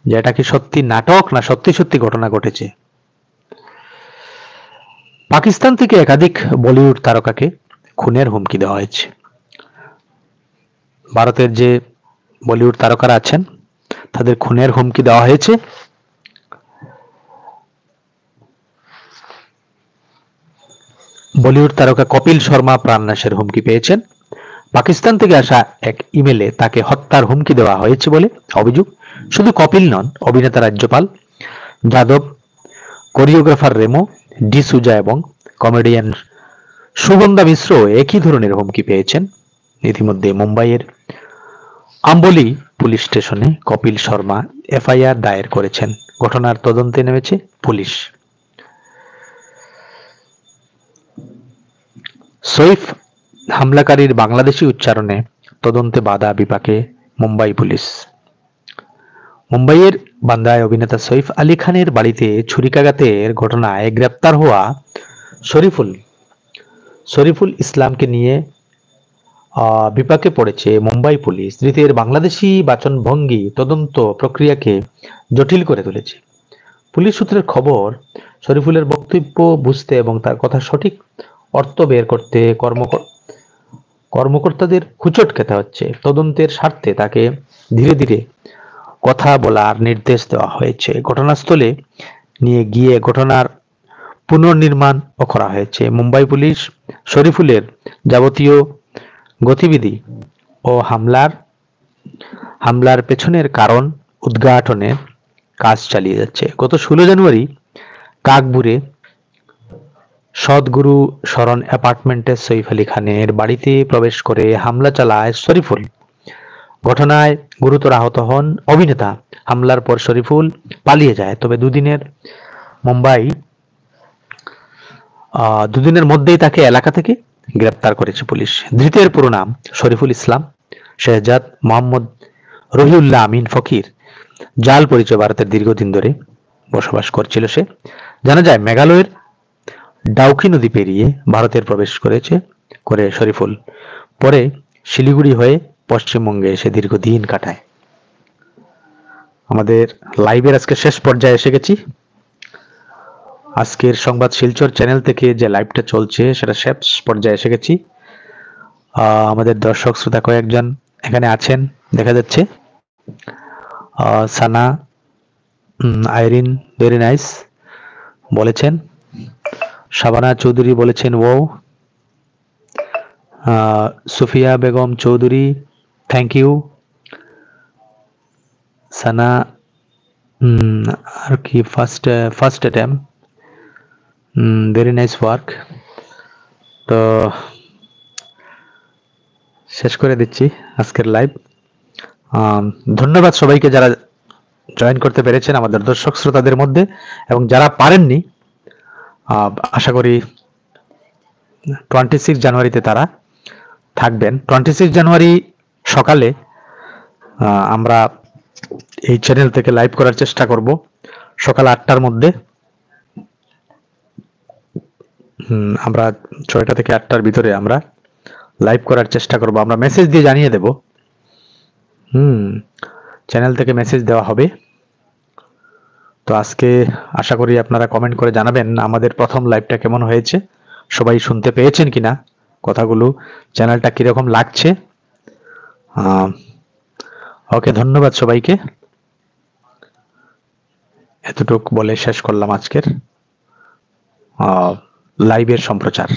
যে এটা কি সত্যি নাটক না সত্যি সত্যি ঘটনা ঘটেছে। পাকিস্তান থেকে একাধিক বলিউড তারকাকে খুনের হুমকি দেওয়া হয়েছে। ভারতের যে বলিউড তারকারা আছেন তাদের খুনের হুমকি দেওয়া হয়েছে। বলিউড তারকা কপিল শর্মা প্রাণনাশের হুমকি পেয়েছেন। পাকিস্তান থেকে আসা এক ইমেলে তাকে হত্যার হুমকি দেওয়া হয়েছে বলে অভিযোগ। শুধু কপিল নন, অভিনেতা রাজ্যপাল যাদব, কোরিওগ্রাফার রেমো ডিসুজা এবং কমেডিয়ান সুগন্ধা মিশ্র একই ধরনের হুমকি পেয়েছেন। ইতিমধ্যে মুম্বাইয়ের আম্বলি পুলিশ স্টেশনে কপিল শর্মা এফআইআর দায়ের করেছেন। ঘটনার তদন্তে নেমেছে পুলিশ। সইফ হামলাকারীর বাংলাদেশি উচ্চারণে তদন্তে বাধা বিপাকে মুম্বাই পুলিশ। মুম্বাইয়ের বান্দ্রায় অভিনেতা সইফ আলী খানের বাড়িতে ছুরিকাঘাতের ঘটনায় গ্রেপ্তার হওয়া শরীফুল ইসলামকে নিয়ে বিপাকে পড়েছে মুম্বাই পুলিশ। ধৃতের বাংলাদেশি বাচনভঙ্গি তদন্ত প্রক্রিয়াকে জটিল করে তুলেছে। পুলিশ সূত্রের খবর, শরীফুলের বক্তব্য বুঝতে এবং তার কথা সঠিক অর্থ বের করতে কর্মকর্তাদের হুঁচট খেতে হচ্ছে। তদন্তের স্বার্থে তাকে ধীরে ধীরে কথা বলার নির্দেশ দেওয়া হয়েছে। ঘটনাস্থলে নিয়ে গিয়ে ঘটনার পুনর্নির্মাণ করা হয়েছে। মুম্বাই পুলিশ শরীফুলের যাবতীয় গতিবিধি ও হামলার পেছনের কারণ উদ্ঘাটনে কাজ চালিয়ে যাচ্ছে। গত 16 জানুয়ারি কাকবুরে সদ্গুরু শরণ অ্যাপার্টমেন্টে সইফ আলী খানের বাড়িতে প্রবেশ করে হামলা চালায় শরীফুল। ঘটনায় গুরুতর আহত হন অভিনেতা। হামলার পর শরীফুল পালিয়ে যায়। তবে দুদিনের মধ্যেই তাকে এলাকা থেকে গ্রেপ্তার করেছে পুলিশ। ধৃতের পুরো নাম শরীফুল ইসলাম শেহজাদ মোহাম্মদ রহিউল্লাহ আমিন ফকির। জাল পরিচয়, ভারতের দীর্ঘদিন ধরে বসবাস করছিল সে। জানা যায় মেঘালয়ের ডাউকি নদী পেরিয়ে ভারতের প্রবেশ করে শরীফুল। পরে শিলিগুড়ি হয়ে পশ্চিমবঙ্গে এসে দীর্ঘদিন কাটায়। আমাদের লাইভের আজকে শেষ পর্যায়ে এসে গেছি। আজকের সংবাদ শিলচর চ্যানেল থেকে যে লাইভটা চলছে সেটা শেষ পর্যায়ে এসে গেছি। আমাদের দর্শক শ্রোতা কয়েকজন এখানে আছেন দেখা যাচ্ছে। সানা আইরিন ভেরি নাইস বলেছেন। শাবানা চৌধুরী বলেছেন ও। Sufia Begum Chowdhury thank you. সানা আর কি first attempt very nice work. তো শেষ করে দিচ্ছি আজকের লাইভ। ধন্যবাদ সবাইকে যারা জয়েন করতে পেরেছেন আমাদের দর্শক শ্রোতাদের মধ্যে, এবং যারা পারেননি আশা করি 26 জানুয়ারিতে তারা থাকবেন। 26 জানুয়ারি সকালে আমরা এই চ্যানেল থেকে লাইভ করার চেষ্টা করব সকাল 8টার মধ্যে। আমরা 6টা থেকে 8টার ভিতরে আমরা লাইভ করার চেষ্টা করব। আমরা মেসেজ দিয়ে জানিয়ে দেব। চ্যানেল থেকে মেসেজ দেওয়া হবে। তো আজকে আশা করি আপনারা কমেন্ট করে জানাবেন আমাদের প্রথম লাইভটা কেমন হয়েছে, সবাই শুনতে পেয়েছেন কিনা কথাগুলো, চ্যানেলটা কিরকম লাগছে। ওকে, ধন্যবাদ সবাইকে। এতটুকু বলে শেষ করলাম আজকের লাইভের সম্প্রচার।